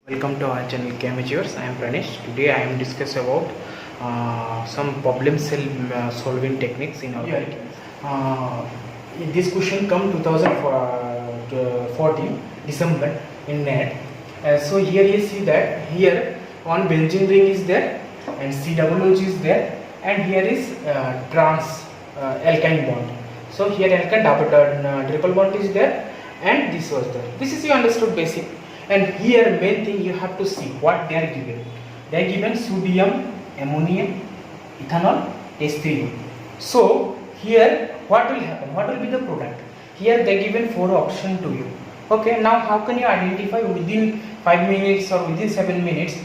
Welcome to our channel Chem. I am Pranesh. Today I am discuss about some problem solving techniques in organic. This question come 2014 December in NET. So here you see that here one benzene ring is there and COOH is there, and here is trans alkyne bond. So here alkyne triple bond is there, and this was there. This is you understood basic. And here main thing you have to see what they are given. They are given sodium, ammonium, ethanol, H3O. So here what will happen? What will be the product? Here they are given 4 options to you. Okay, now how can you identify within 5 minutes or within 7 minutes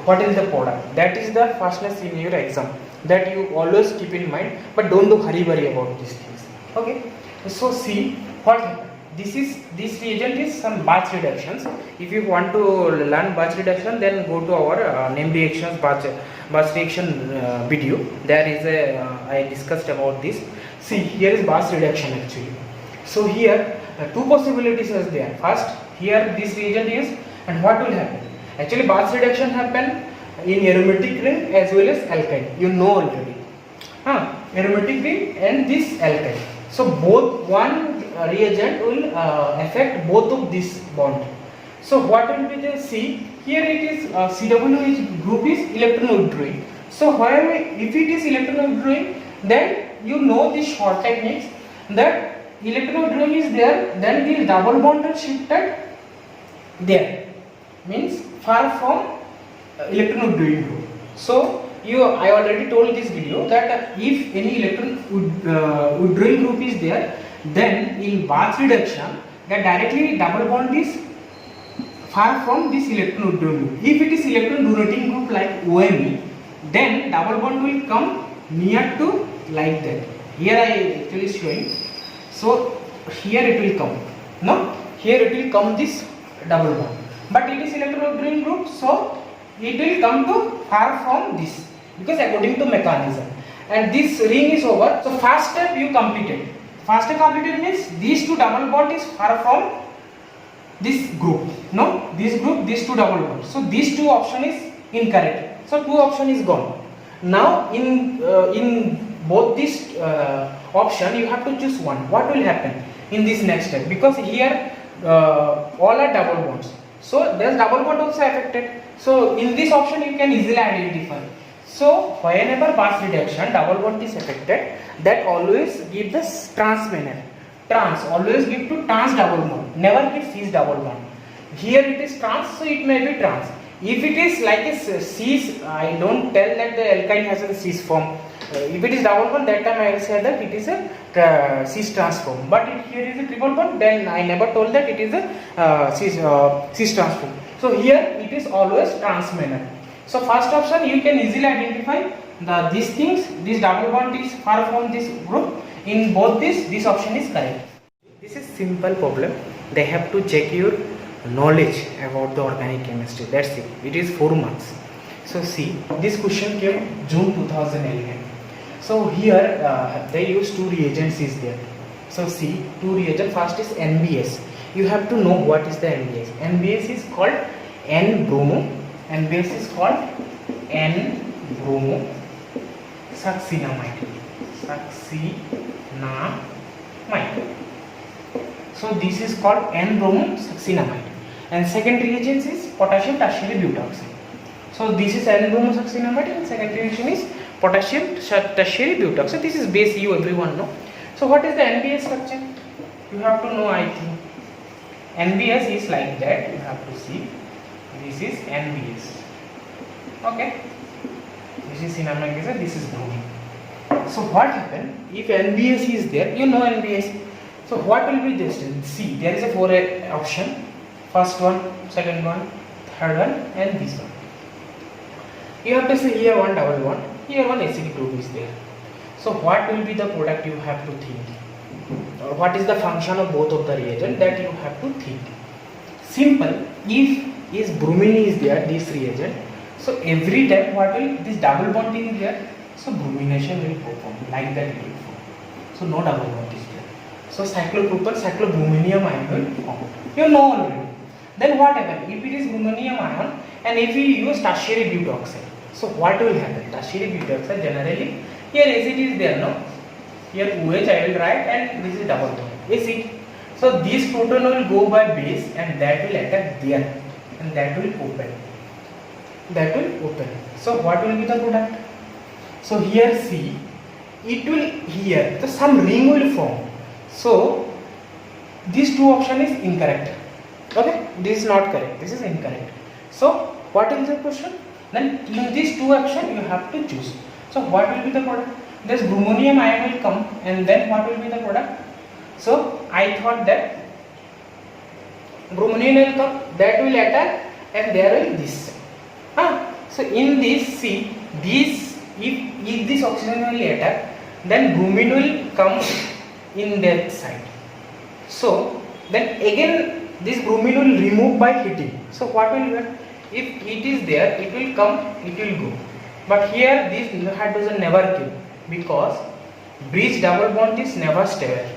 what is the product? That is the fastness in your exam that you always keep in mind, but don't do hurry about these things. Okay, so see what happens. This reagent is some batch reductions. If you want to learn batch reduction, then go to our name reactions batch reaction video. There is I discussed about this. See, here is batch reduction actually. So here 2 possibilities are there. First, here this reagent is, and what will happen? Actually, batch reduction happen in aromatic ring as well as alkyne. You know already. Aromatic ring and this alkyne. So both one reagent will affect both of this bond. So what will be the C? Here it is COOH group is electron withdrawing. So wherever if it is electron withdrawing, then you know the short techniques that electron withdrawing is there, then the double bond is shifted there, means far from electron withdrawing group. So I already told this video that if any electron withdrawing group is there, then in batch reduction that directly double bond is far from this electron withdrawing group. If it is electron donating group like OMe, then double bond will come near to like that. Here I actually showing. So here it will come. No, here it will come this double bond. But it is electron withdrawing group, so it will come to far from this, because according to mechanism. And this ring is over. So first step you completed. First step completed means these 2 double bond is far from this group. No, this group, these 2 double bonds. So these 2 option is incorrect. So 2 option is gone. Now in both this option you have to choose one. What will happen in this next step? Because here all are double bonds. So there is double bond also affected. So in this option you can easily identify. So whenever batch reduction double bond is affected, that always give the trans manner. Trans always give to trans double bond, never give cis double bond. Here it is trans, so it may be trans. If it is like a cis, I don't tell that the alkyne has a cis form. If it is double bond, that time I will say that it is a cis trans form. But if here is a triple bond, then I never told that it is a cis trans form. So here it is always trans manner. So first option you can easily identify these things. This double bond is far from this group. In both this option is correct. This is simple problem. They have to check your knowledge about the organic chemistry. That's it. It is 4 marks. So see, this question came June 2011. So here they use 2 reagents is there. So see, 2 reagents. First is NBS. You have to know what is the NBS. NBS is called N-bromo. NBS is called N-bromo succinamide. So this is called N-bromo succinamide. And second reagent is potassium tertiary butoxide. So this is N-bromo succinamide, and second reaction is potassium tertiary butoxide. This is base you everyone know. So what is the NBS structure? You have to know, I think. NBS is like that. You have to see. This is NBS. Okay. This is cinnamonic acid. This is bromine. So what happen if NBS is there? You know NBS. So what will be this? See, there is a 4 option. First one, second one, third one, and this one. You have to say here one double bond, here one acidic group is there. So what will be the product you have to think? Or what is the function of both of the reagent that you have to think? Simple. If bromine is there, this reagent, so every time what will this double bond is there, so bromination will perform like that it will form. So no double bond is there. So cyclopropane, cyclobrominium ion will form. You know already. Then what happens? If it is bromonium ion and if we use tertiary butoxide, so what will happen? Tertiary butoxide generally, here acid is there, no? Here OH I will write and this is double bond, acid. So this proton will go by base and that will attack there and that will open. That will open. So what will be the product? So here see, it will here, so some ring will form. So these two option is incorrect. Okay, this is not correct, this is incorrect. So what is the question? Then in these two action you have to choose. So what will be the product? This bromonium ion will come and then what will be the product? So I thought that bromonium will come, that will attack and there will this. So in this, see, this if this oxygen will attack, then bromine will come in that side. So then again this bromine will remove by heating. So what will happen? If it is there, it will come, it will go. But here this hydrogen never came because bridge double bond is never stable.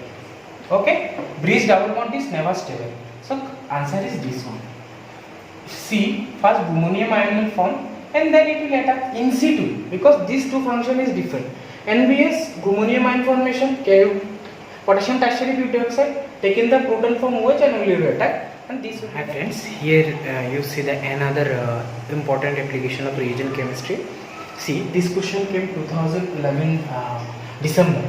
Okay, bridge double bond is never stable. So answer is this one. See, first bromonium ion will form and then it will attack in situ because these two function is different. NBS, bromonium ion formation, Ku, potassium tertiary butoxide, taking the proton from OH and only will attack. And this will. Hi friends, here you see the another important application of reagent chemistry. See, this question came 2011 December.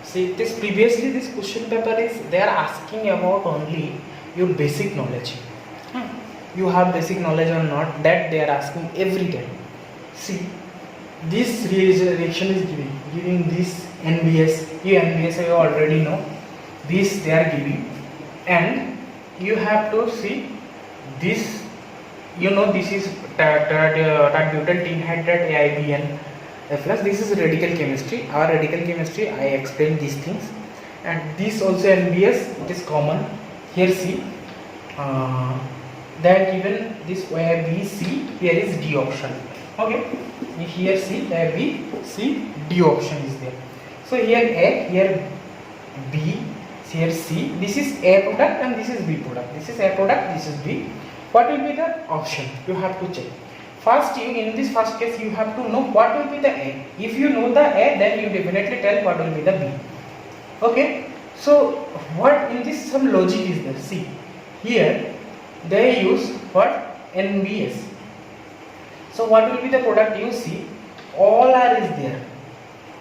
See, this previously this question paper is they are asking about only your basic knowledge. You have basic knowledge or not, that they are asking every time. See, this reaction is giving this NBS. You NBS you already know. This they are giving, and you have to see this. You know this is butyl tenhydrate AIBN. Plus this is radical chemistry. Our radical chemistry I explain these things, and this also NBS. It is common. Here see. That given this where B, C, here is D option. Okay, here C, there B, C, D option is there. So here A, here B, here C. This is A product and this is B product. This is A product, this is B. What will be the option? You have to check. First, in this first case, you have to know what will be the A. If you know the A, then you definitely tell what will be the B. Okay. So what in this some logic is there? See, here they use what? NBS. So what will be the product? You see, all R is there.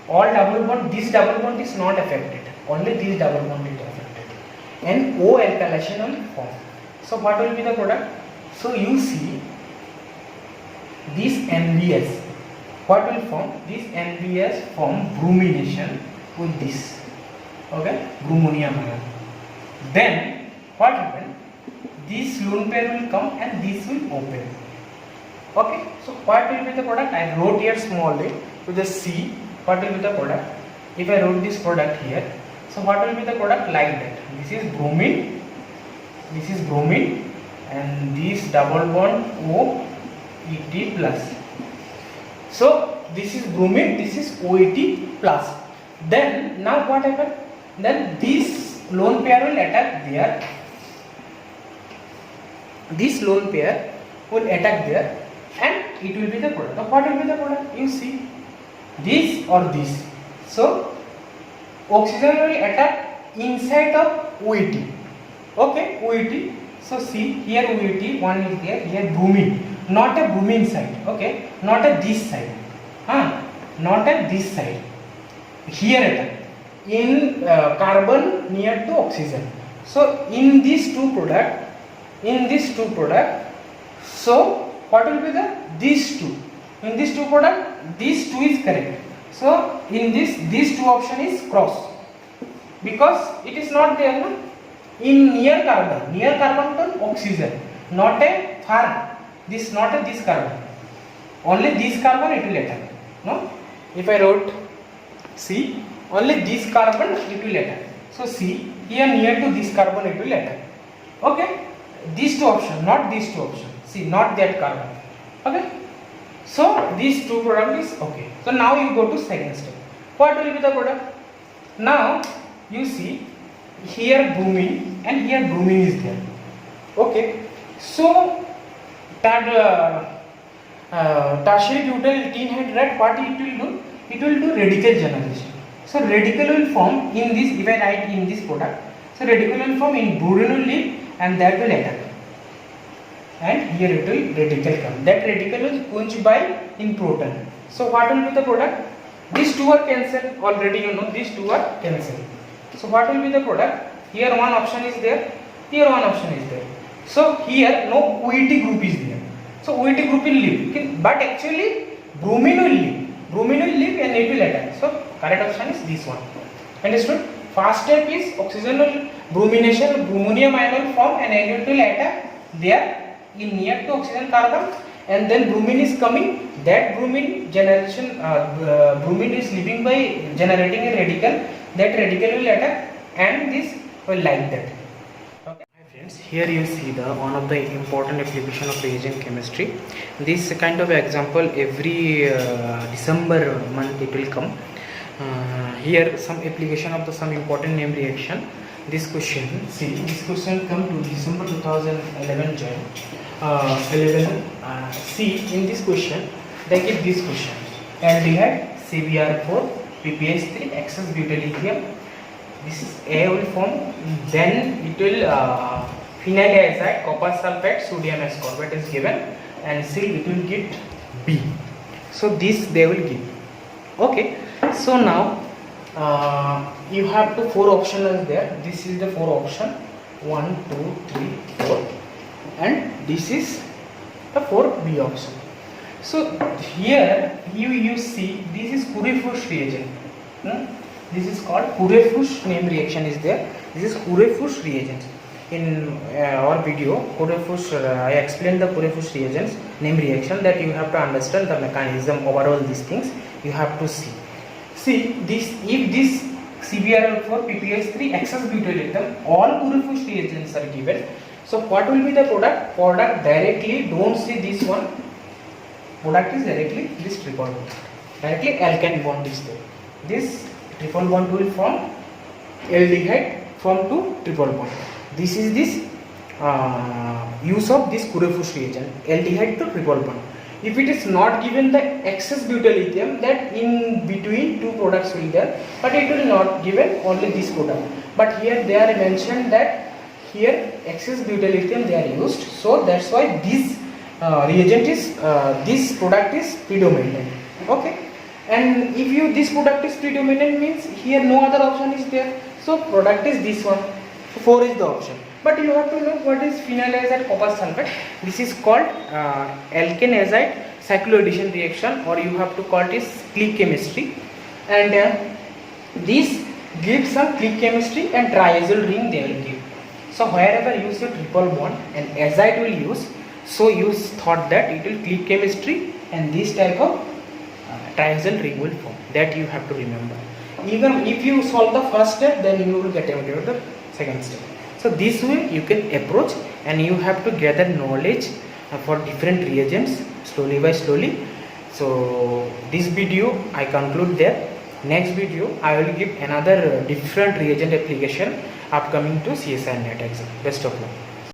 All double bond, this double bond is not affected. Only this double bond is affected. And O alkylation will form. So what will be the product? So you see, this NBS. What will form? This NBS form bromination with this. Okay, bromonium ion. Then what happens? This lone pair will come and this will open. Okay, so what will be the product? I wrote here smallly with the C. What will be the product? If I wrote this product here, so what will be the product? Like that. This is bromine, and this double bond OET plus. So this is bromine, this is OET plus. Then now what happens? Then this lone pair will attack there. This lone pair will attack there and it will be the product. Now what will be the product? You see, this or this. So oxygen will attack inside of OET. Okay, OET. So see, here OET, one is there, here bromine. Not a bromine side. Okay, not at this side. Not at this side. Here attack. In carbon near to oxygen. So in these two product, so what will be the these two? In these two product, these two is correct. So in this, these two option is cross because it is not there, no? In near carbon to oxygen, not a far. This not a this carbon. Only this carbon it will attack. No? If I wrote C, only this carbon it will attack. So C, here near to this carbon it will attack. Okay. These two options, not these two options. See, not that carbon. Okay. So these two product is okay. So now you go to second step. What will be the product? Now you see here bromine and here bromine is there. Okay. So that tertiary butyl tenhydride, what it will do? It will do radical generation. So radical will form in this, if I write in this product, so radical will form in boronal leaf and that will attack. And here it will radical come. That radical is quenched by in proton. So what will be the product? These two are cancelled. Already you know these two are cancelled. So what will be the product? Here one option is there. Here one option is there. So here no OET group is there. So OET group will leave. But actually bromine will leave. Bromine will leave and it will attack. So correct option is this one. Understood? First step is oxygenal bromination. Bromonium ion will form and it will attack there in near to oxygen carbon, and then bromine is coming. That bromine generation, bromine is leaving by generating a radical. That radical will attack and this will like that. Okay. Hi friends, here you see the one of the important application of reagent chemistry. This kind of example every December month it will come. Here some application of the some important name reaction. This question, see, this question come to December 2011 JAM. See, in this question they give this question: aldehyde CBr4 PPS3 excess butyl lithium. This is A will form, then it will phenyl azide copper sulfate sodium ascorbate is given, and C it will get B. So this they will give. Okay, so now you have the four options there. This is the four option 1, 2, 3, 4, and this is the 4B option. So here you see this is Curie-Fuchs reagent. This is called Curie-Fuchs name reaction is there. This is Curie-Fuchs reagent. In our video Curie-Fuchs, I explained the Curie-Fuchs reagents name reaction, that you have to understand the mechanism overall. These things you have to see. See this, if this CBr4 PPS3 excess butyl lithium, all Curie-Fuchs reagents are given. So what will be the product? Product directly, don't see this one. Product is directly this triple bond. Directly alkyne bond is there. This triple bond will form aldehyde from to triple bond. This is this use of this Curie-Fuchs reagent, aldehyde to triple bond. If it is not given the excess butyl lithium, that in between two products will there, but it will not given only this product. But here they are mentioned that here excess butyl lithium they are used, so that's why this reagent is this product is predominant. Okay, and if you this product is predominant means here no other option is there, so product is this one. 4 is the option. But you have to know what is phenyl azide copper sulfate. This is called alkane azide cycloaddition reaction, or you have to call it click chemistry, and this gives some click chemistry and triazyl ring they will give. So wherever you see triple bond and azide will use, so you thought that it will click chemistry and this type of triazyl ring will form. That you have to remember. Even if you solve the first step, then you will get into the second step. So this way you can approach, and you have to gather knowledge for different reagents slowly by slowly. So this video I conclude there. Next video I will give another different reagent application upcoming to CSIR NET exam. Best of luck.